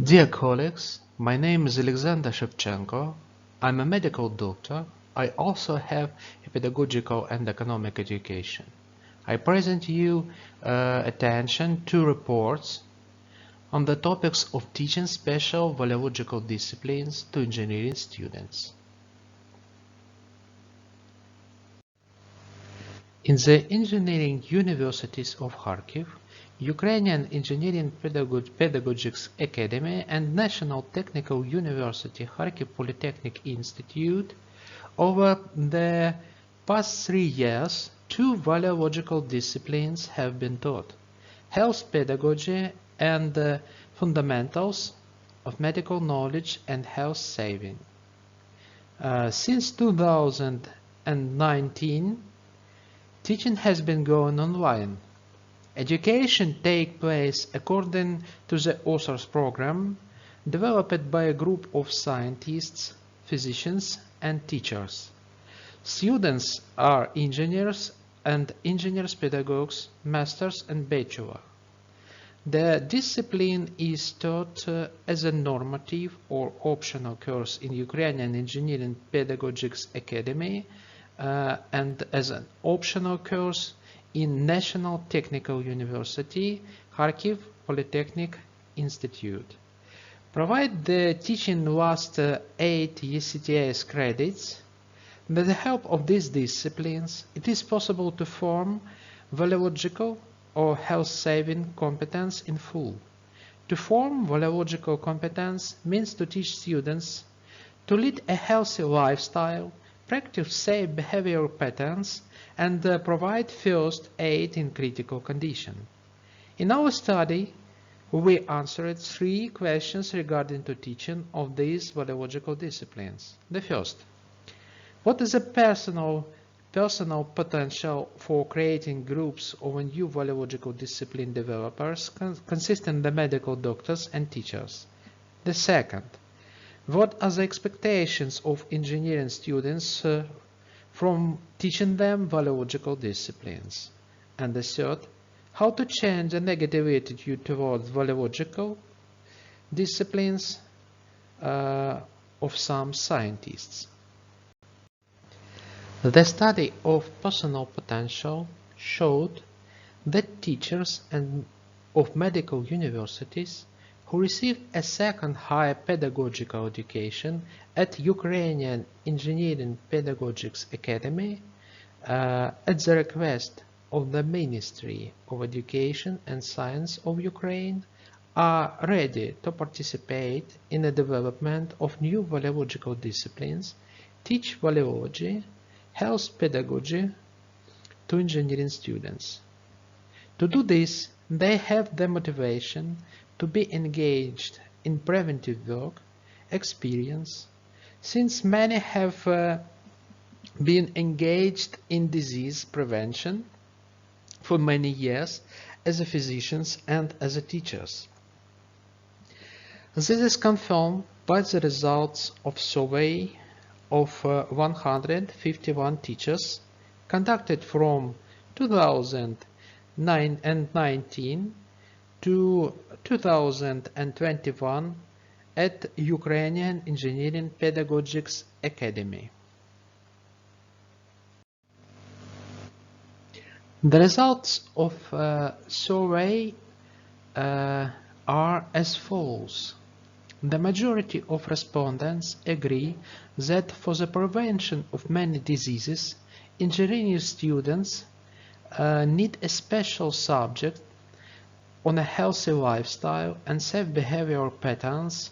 Dear colleagues, my name is Alexander Shevchenko. I'm a medical doctor. I also have a pedagogical and economic education. I present you attention to reports on the topics of teaching special Valeological disciplines to engineering students. In the engineering universities of Kharkiv, Ukrainian Engineering Pedagogics Academy and National Technical University Kharkiv Polytechnic Institute, over the past 3 years, 2 Valeological disciplines have been taught: health pedagogy and fundamentals of medical knowledge and health saving. Since 2019, teaching has been going online. Education takes place according to the author's program developed by a group of scientists, physicians, and teachers. Students are engineers and engineers pedagogues, masters and bachelor. The discipline is taught as a normative or optional course in Ukrainian Engineering Pedagogics Academy and as an optional course in National Technical University Kharkiv Polytechnic Institute. Provided the teaching lasts 8 ECTS credits, with the help of these disciplines, it is possible to form Valeological or health-saving competence in full. To form Valeological competence means to teach students to lead a healthy lifestyle, practice safe behavioral patterns, and provide first aid in critical condition. In our study, we answered 3 questions regarding to teaching of these Valeological disciplines. The first: what is the personal potential for creating groups of new Valeological discipline developers consisting of the medical doctors and teachers? The second: what are the expectations of engineering students from teaching them Valeological disciplines? And the third: how to change the negative attitude towards Valeological disciplines of some scientists. The study of personal potential showed that teachers of medical universities who received a second higher pedagogical education at Ukrainian Engineering Pedagogics Academy at the request of the Ministry of Education and Science of Ukraine are ready to participate in the development of new Valeological disciplines, teach Valeology, health pedagogy to engineering students. To do this, they have the motivation to be engaged in preventive work, experience, since many have been engaged in disease prevention for many years as a physicians and as a teachers. This is confirmed by the results of survey of 151 teachers conducted from 2019 to 2021 at Ukrainian Engineering Pedagogics Academy. The results of survey are as follows. The majority of respondents agree that for the prevention of many diseases, engineering students need a special subject on a healthy lifestyle and safe behavioral patterns,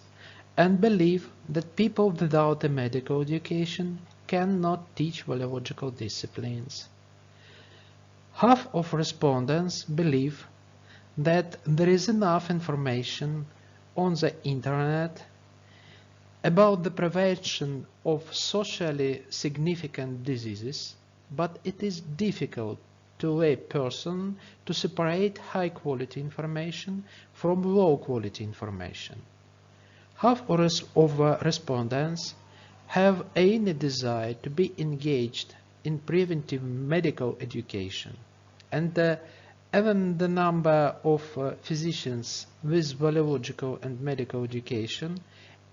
and believe that people without a medical education cannot teach Valeological disciplines. Half of respondents believe that there is enough information on the internet about the prevention of socially significant diseases, but it is difficult to a person to separate high-quality information from low-quality information. Half of respondents have any desire to be engaged in preventive medical education, and Even the number of physicians with biological and medical education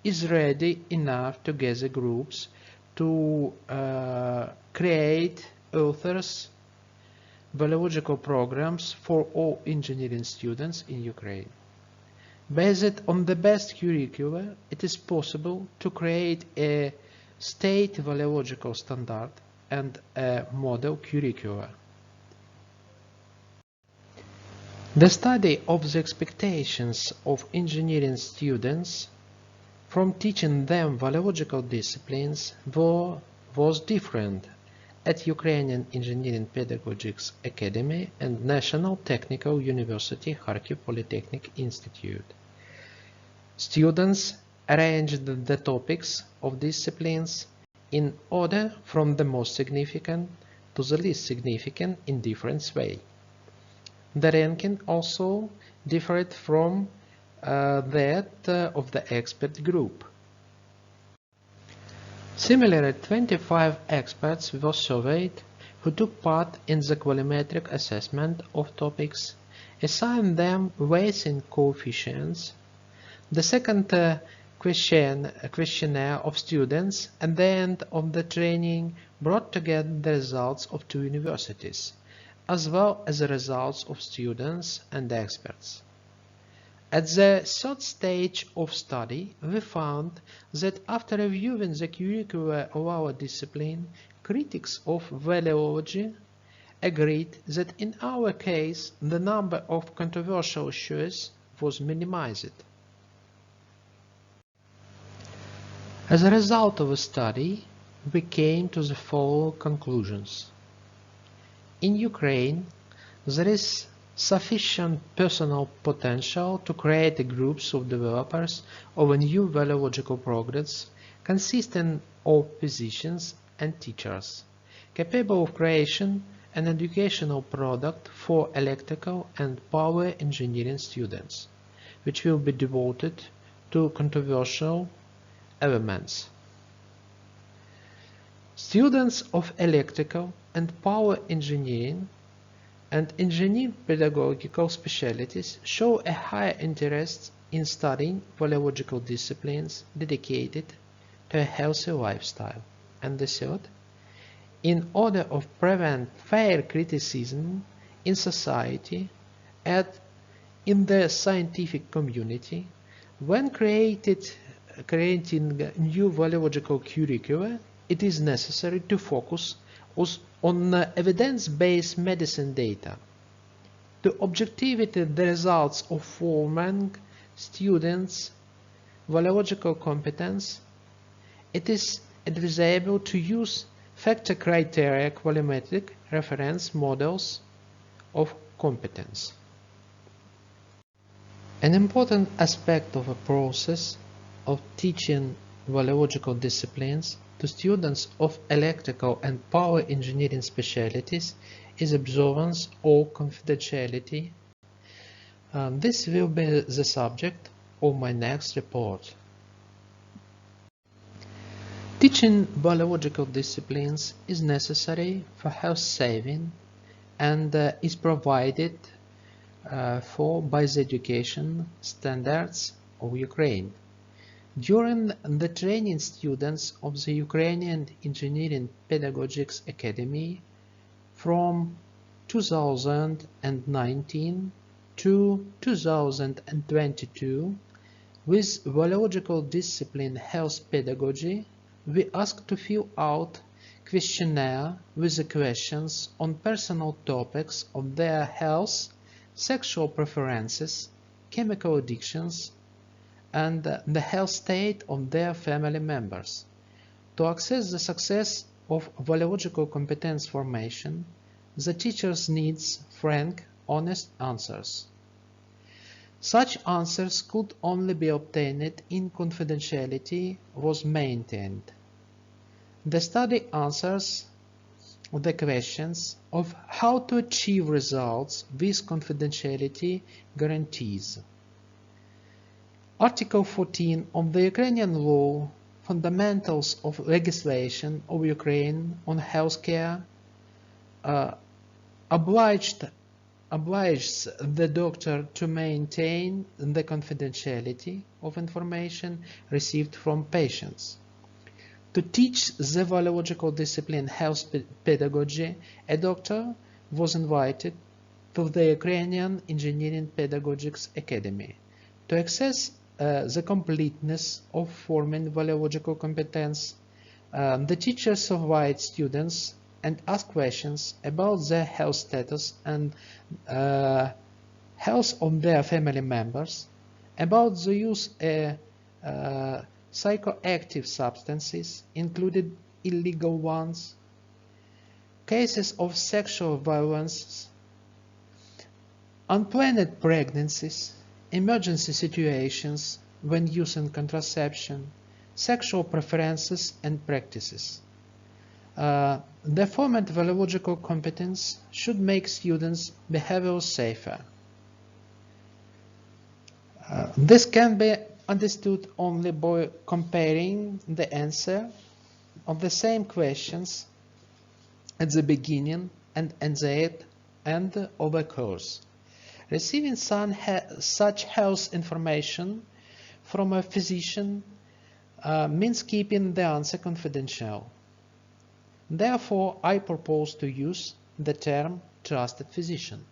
is ready enough to gather groups to create authors biological programs for all engineering students in Ukraine. Based on the best curricula, it is possible to create a state biological standard and a model curricula. The study of the expectations of engineering students from teaching them biological disciplines was different at Ukrainian Engineering Pedagogics Academy and National Technical University Kharkiv Polytechnic Institute. Students arranged the topics of disciplines in order from the most significant to the least significant in different ways. The ranking also differed from that of the expert group. Similarly, 25 experts were surveyed who took part in the colorimetric assessment of topics, assigned them weighting coefficients. The second questionnaire of students at the end of the training brought together the results of two universities, as well as the results of students and experts. At the third stage of study, we found that after reviewing the curricula of our discipline, critics of Valeology agreed that in our case the number of controversial issues was minimized. As a result of the study, we came to the following conclusions. In Ukraine, there is sufficient personal potential to create groups of developers of a new biological progress consisting of physicians and teachers, capable of creation an educational product for electrical and power engineering students, which will be devoted to controversial elements. Students of electrical and power engineering and engineering pedagogical specialties show a higher interest in studying biological disciplines dedicated to a healthy lifestyle. And the third, in order to prevent fair criticism in society and in the scientific community, when creating new biological curricula, it is necessary to focus on evidence-based medicine data. To objectivate the results of forming students' biological competence, it is advisable to use factor criteria colorimetric reference models of competence. An important aspect of a process of teaching biological disciplines to students of electrical and power engineering specialties is observance or confidentiality. This will be the subject of my next report. Teaching biological disciplines is necessary for health saving and is provided for by the education standards of Ukraine. During the training, students of the Ukrainian Engineering Pedagogics Academy from 2019 to 2022 with biological discipline health pedagogy, we asked to fill out questionnaire with the questions on personal topics of their health, sexual preferences, chemical addictions, and the health state of their family members. To access the success of biological competence formation, the teachers needs frank, honest answers. Such answers could only be obtained in confidentiality was maintained. The study answers the questions of how to achieve results with confidentiality guarantees. Article 14 of the Ukrainian law, Fundamentals of Legislation of Ukraine on Healthcare, obliged obliges the doctor to maintain the confidentiality of information received from patients. To teach the Valeological discipline health pedagogy, a doctor was invited to the Ukrainian Engineering Pedagogics Academy. To access the completeness of forming Valeological competence, the teacher surveyed students and asked questions about their health status and health of their family members, about the use of psychoactive substances, including illegal ones, cases of sexual violence, unplanned pregnancies, emergency situations when using contraception, sexual preferences and practices. The format Valeological competence should make students' behavior safer. This can be understood only by comparing the answer of the same questions at the beginning and at the end of a course. Receiving such health information from a physician means keeping the answer confidential. Therefore, I propose to use the term trusted physician.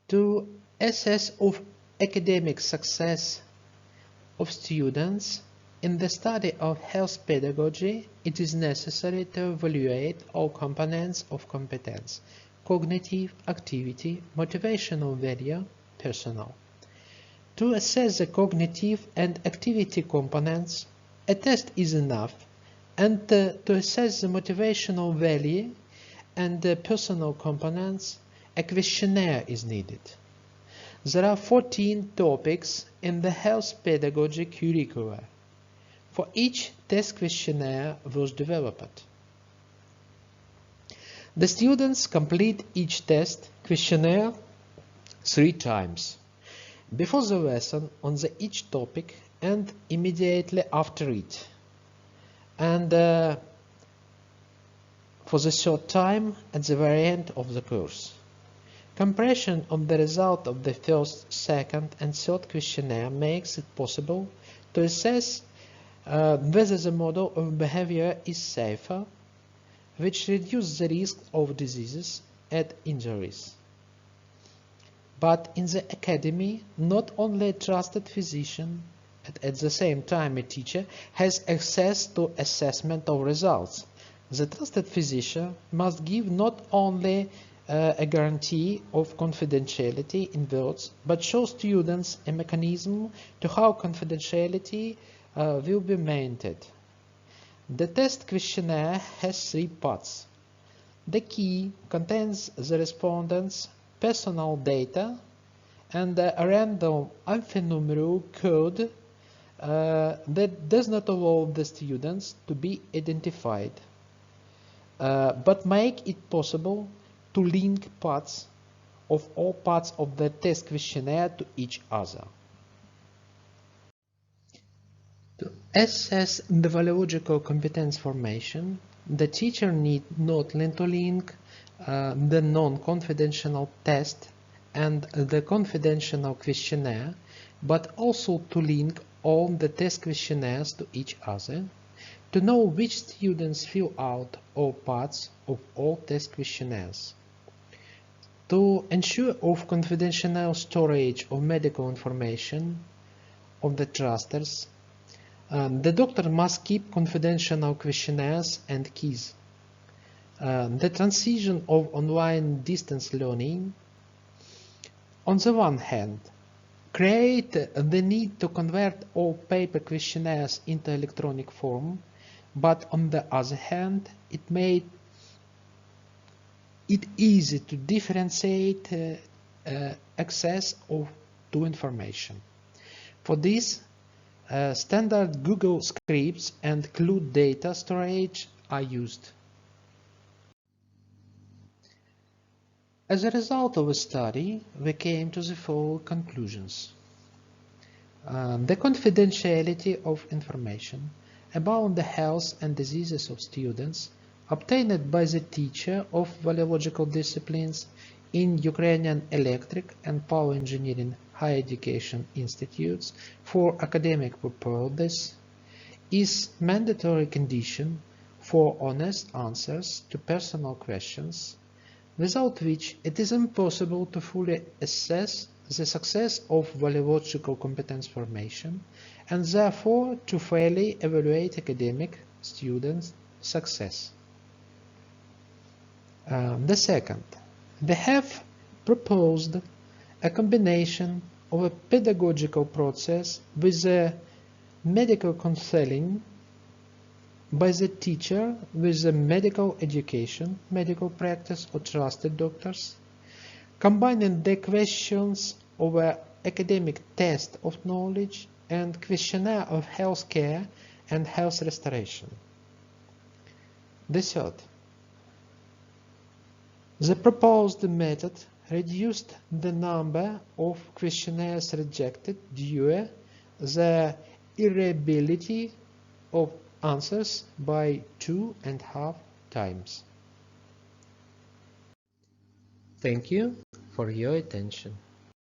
To assess of academic success of students in the study of health pedagogy, it is necessary to evaluate all components of competence: cognitive, activity, motivational value, personal. To assess the cognitive and activity components, a test is enough, and to assess the motivational value and the personal components, a questionnaire is needed. There are 14 topics in the health pedagogy curricula. For each test questionnaire was developed. The students complete each test questionnaire 3 times, before the lesson on each topic and immediately after it, and for the 3rd time at the very end of the course. Comparison of the result of the 1st, 2nd and 3rd questionnaire makes it possible to assess whether the model of behavior is safer, which reduces the risk of diseases and injuries. But in the academy, not only a trusted physician, and at the same time a teacher, has access to assessment of results. The trusted physician must give not only a guarantee of confidentiality in words, but show students a mechanism to how confidentiality will be maintained. The test questionnaire has 3 parts. The key contains the respondents' personal data and a random alphanumeric code that does not allow the students to be identified, but make it possible to link parts of all parts of the test questionnaire to each other. To assess the Valeological competence formation, the teacher need not only to link the non-confidential test and the confidential questionnaire, but also to link all the test questionnaires to each other, to know which students fill out all parts of all test questionnaires. To ensure of confidential storage of medical information of the trusters, the doctor must keep confidential questionnaires and keys. The transition of online distance learning, on the one hand, create the need to convert all paper questionnaires into electronic form, but on the other hand, it made it easy to differentiate access to information. For this, standard Google scripts and CLUD data storage are used. As a result of a study, we came to the following conclusions. The confidentiality of information about the health and diseases of students obtained by the teacher of Valeological disciplines in Ukrainian electric and power engineering higher education institutes for academic purposes is mandatory condition for honest answers to personal questions, without which it is impossible to fully assess the success of Valeological competence formation and therefore to fairly evaluate academic students' success. The second, they have proposed a combination of a pedagogical process with a medical counseling by the teacher with the medical education, medical practice or trusted doctors, combining the questions of an academic test of knowledge and questionnaire of health care and health restoration. The third, the proposed method reduced the number of questionnaires rejected due to the irreliability of answers by 2.5 times. Thank you for your attention.